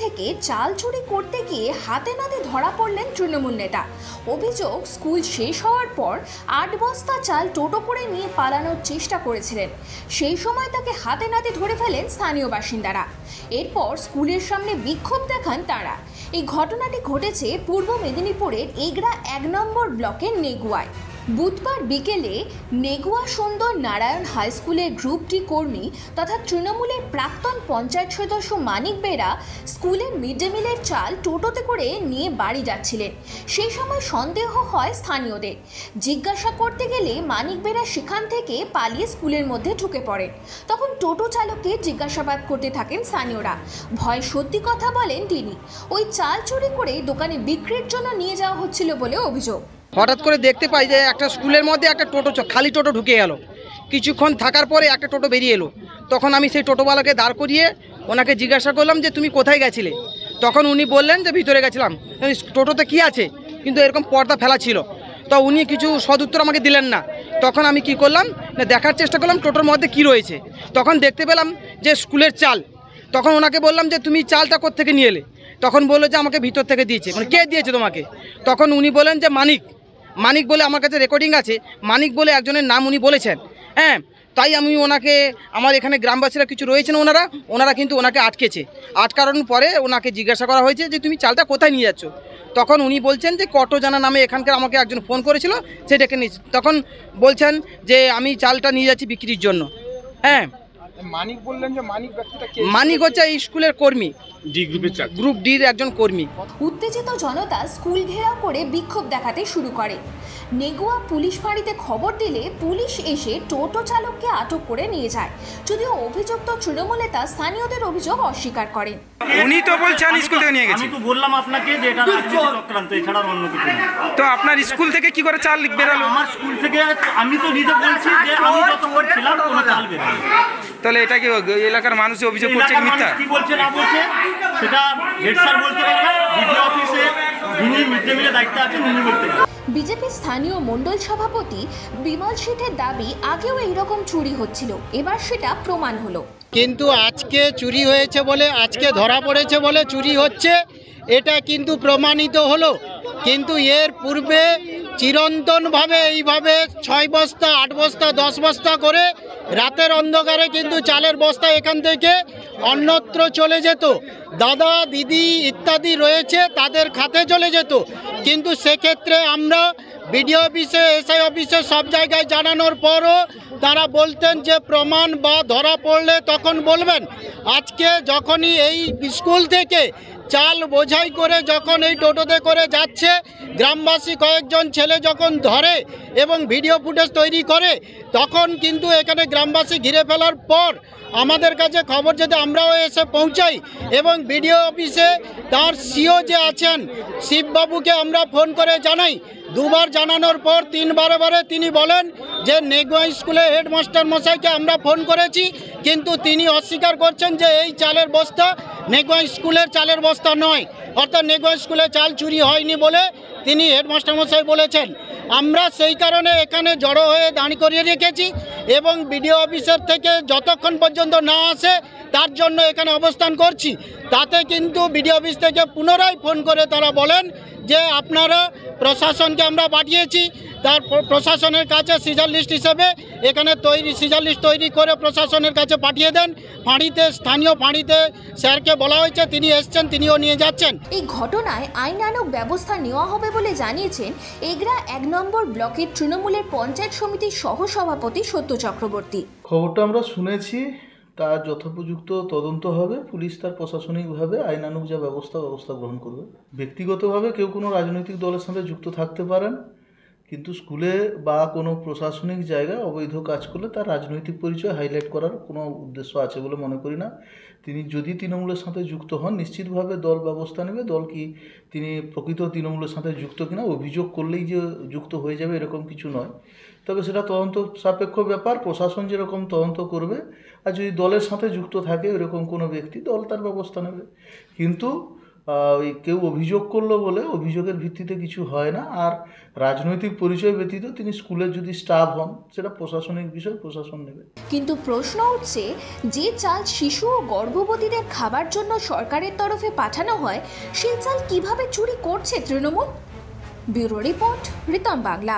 থেকে চাল চুরি করতে গিয়ে হাতে নাতে ধরা পড়লেন তৃণমূল নেতা। অভিযোগ, স্কুল শেষ হওয়ার পর ৮ বস্তা চাল টোটো করে নিয়ে পালানোর চেষ্টা করেছিলেন। সেই সময় তাকে হাতে নাতে ধরে ফেলেন স্থানীয় বাসিন্দারা। এরপর স্কুলের সামনে বিক্ষোভ দেখান তারা। এই ঘটনাটি ঘটেছে পূর্ব মেদিনীপুরের এগরা ১ নম্বর ব্লকের নেগুয়ায়। বুধবার বিকেলে নেগুয়া সুন্দর নারায়ণ হাই স্কুলের গ্রুপ ডি কর্মী তথা তৃণমূলের প্রাক্তন পঞ্চায়েত সদস্য মানিক বেরা স্কুলের মিড ডে মিলের চাল টোটোতে করে নিয়ে বাড়ি যাচ্ছিলেন। সেই সময় সন্দেহ হয় স্থানীয়দের। জিজ্ঞাসা করতে গেলে মানিক বেরা সেখান থেকে পালিয়ে স্কুলের মধ্যে ঢুকে পড়েন। তখন টোটো চালককে জিজ্ঞাসাবাদ করতে থাকেন স্থানীয়রা। ভয় সত্যি কথা বলেন তিনি। ওই চাল চুরি করে দোকানে বিক্রির জন্য নিয়ে যাওয়া হচ্ছিল বলে অভিযোগ। হঠাৎ করে দেখতে পাই যে একটা স্কুলের মধ্যে একটা টোটো, খালি টোটো ঢুকে গেল। কিছুক্ষণ থাকার পরে একটা টোটো বেরিয়ে এলো। তখন আমি সেই টোটোওয়ালাকে দাঁড় করিয়ে ওনাকে জিজ্ঞাসা করলাম যে তুমি কোথায় গেছিলে। তখন উনি বললেন যে ভিতরে গেছিলাম। টোটোতে কি আছে, কিন্তু এরকম পর্দা ফেলা ছিল। তো উনি কিছু সদুত্তর আমাকে দিলেন না। তখন আমি কি করলাম না, দেখার চেষ্টা করলাম টোটোর মধ্যে কি রয়েছে। তখন দেখতে পেলাম যে স্কুলের চাল। তখন ওনাকে বললাম যে তুমি চালটা কোত্থেকে নিয়ে এলে। তখন বললো যে আমাকে ভিতর থেকে দিয়েছে। মানে কে দিয়েছে তোমাকে? তখন উনি বলেন যে মানিক বলে, আমার কাছে রেকর্ডিং আছে, মানিক বলে একজনের নাম উনি বলেছেন। হ্যাঁ, তাই আমি ওনাকে, আমার এখানে গ্রামবাসীরা কিছু রয়েছেন, ওনারা কিন্তু ওনাকে আটকানোর পরে ওনাকে জিজ্ঞাসা করা হয়েছে যে তুমি চালটা কোথায় নিয়ে যাচ্ছ। তখন উনি বলছেন যে কটো জানা নামে এখানকার আমাকে একজন ফোন করেছিল, সেটাকে নিয়েছে। তখন বলছেন যে আমি চালটা নিয়ে যাচ্ছি বিক্রির জন্য। হ্যাঁ, মানিক বললেন যে মানিক ব্যক্তিটা কে? মানিক হচ্ছে এই স্কুলের কর্মী, গ্রুপ ডির একজন কর্মী। উত্তেজিত জনতা স্কুল ঘেরাও করে বিক্ষোভ দেখাতে শুরু করে। নেগুয়া পুলিশ ফাঁড়িতে খবর দিলে পুলিশ এসে টোটো চালককে আটক করে নিয়ে যায়। যদিও অভিযুক্ত তৃণমূল নেতা স্থানীয়দের অভিযোগ অস্বীকার করেন। উনি তো বলছেন স্কুল থেকে নিয়ে গেছে। আমি তো বললাম আপনাকে যে এটা রাজনীতি চক্রান্ত, এছাড়া অন্য কিছু না। তো আপনার স্কুল থেকে কি করে চাল বেরালো? আমার স্কুল থেকে আমি তো নিজে বলছি যে আমি যতক্ষণ ছিলাম কোনো চাল বেরালো। তাহলে এটা কি এলাকার মানুষ অভিযোগ করছে মিথ্যা? কি বলছে না বলছে সেটা হেড স্যার বলতে পারবে, বিডিও অফিসে যিনি মিড ডে মিলে দায়িত্ব আছেন উনি বলতে পারবেন। বিজেপি স্থানীয় মণ্ডল সভাপতি বিমল শেঠের দাবি, আগেও এইরকম চুরি হচ্ছিল, এবার সেটা প্রমাণ হলো। কিন্তু আজকে চুরি হয়েছে বলে, আজকে ধরা পড়েছে বলে চুরি হচ্ছে, এটা কিন্তু প্রমাণিত হলো। কিন্তু এর পূর্বে চিরন্তনভাবে এইভাবে ৬ বস্তা ৮ বস্তা ১০ বস্তা করে রাতের অন্ধকারে কিন্তু চালের বস্তা এখান থেকে অন্যত্র চলে যেত। দাদা দিদি ইত্যাদি রয়েছে, তাদের খাতে চলে যেত। কিন্তু সেক্ষেত্রে আমরা বিডিও অফিসে, এসআই অফিসে সব জায়গায় জানানোর পরও তারা বলতেন যে প্রমাণ বা ধরা পড়লে তখন বলবেন। আজকে যখনই এই স্কুল থেকে চাল বোঝাই করে যখন এই টোটোতে করে যাচ্ছে, গ্রামবাসী কয়েকজন ছেলে যখন ধরে এবং ভিডিও ফুটেজ তৈরি করে, তখন কিন্তু এখানে গ্রামবাসী ঘিরে ফেলার পর আমাদের কাছে খবর যেতে আমরাও এসে পৌঁছাই এবং বিডিও অফিসে তার সিও যে আছেন শিববাবুকে আমরা ফোন করে জানাই। দুবার জানানোর পর 3বারে তিনি বলেন যে নেগুয়া স্কুলে হেডমাস্টার মশাইকে আমরা ফোন করেছি, কিন্তু তিনি অস্বীকার করছেন যে এই চালের বস্তা নেগুয়া স্কুলের চালের বস্তা নয়, অর্থাৎ নেগুয়া স্কুলে চাল চুরি হয়নি বলে তিনি হেডমাস্টার মশাই বলেছেন। আমরা সেই কারণে এখানে জড়ো হয়ে দাঁড় করিয়ে রেখেছি এবং বিডিও অফিসার থেকে যতক্ষণ পর্যন্ত না আসে তার জন্য এখানে অবস্থান করছি। তাতে কিন্তু বিডিও অফিস থেকে পুনরায় ফোন করে তারা বলেন যে আপনারা প্রশাসনকে আমরা পাঠিয়েছি, তার প্রশাসনের কাছে সিজার লিস্ট হিসেবে এখানে সিজার লিস্ট তৈরি করে প্রশাসনের কাছে পাঠিয়ে দেন। স্থানীয় ফাঁড়িতে স্যারকে বলা হয়েছে, তিনি এসছেন, তিনিও নিয়ে যাচ্ছেন। এই ঘটনায় আইনানুগ ব্যবস্থা নেওয়া হবে বলে জানিয়েছেন এগরা ১ নম্বর ব্লকের তৃণমূলের পঞ্চায়েত সমিতির সহসভাপতি সত্য চক্রবর্তী। খবরটা আমরা শুনেছি, তার যথোপযুক্ত তদন্ত হবে। পুলিশ তার প্রশাসনিকভাবে আইনানুগ যা ব্যবস্থা গ্রহণ করবে। ব্যক্তিগতভাবে কেউ কোনো রাজনৈতিক দলের সাথে যুক্ত থাকতে পারেন, কিন্তু স্কুলে বা কোনো প্রশাসনিক জায়গায় অবৈধ কাজ করলে তার রাজনৈতিক পরিচয় হাইলাইট করার কোনো উদ্দেশ্য আছে বলে মনে করি না। তিনি যদি তৃণমূলের সাথে যুক্ত হন, নিশ্চিতভাবে দল ব্যবস্থা নেবে। দল কি তিনি প্রকৃত তৃণমূলের সাথে যুক্ত কিনা অভিযোগ করলেই যে যুক্ত হয়ে যাবে এরকম কিছু নয়। তবে সেটা তদন্ত সাপেক্ষ ব্যাপার, প্রশাসন যেরকম তদন্ত করবে। আর যদি দলের সাথে যুক্ত থাকে এরকম কোনো ব্যক্তি, দল তার ব্যবস্থা নেবে। কিন্তু ওই কেউ অভিযোগ করলো বলে অভিযোগের ভিত্তিতে কিছু হয় না। আর রাজনৈতিক পরিচয় ব্যতীত তিনি স্কুলের যদি স্টাফ হন সেটা প্রশাসনিক বিষয়, প্রশাসন নেবে। কিন্তু প্রশ্ন উঠছে, যে চাল শিশু ও গর্ভবতীদের খাবার জন্য সরকারের তরফে পাঠানো হয় সেই চাল কিভাবে চুরি করছে তৃণমূল? Bureau report, Ritam Bangla.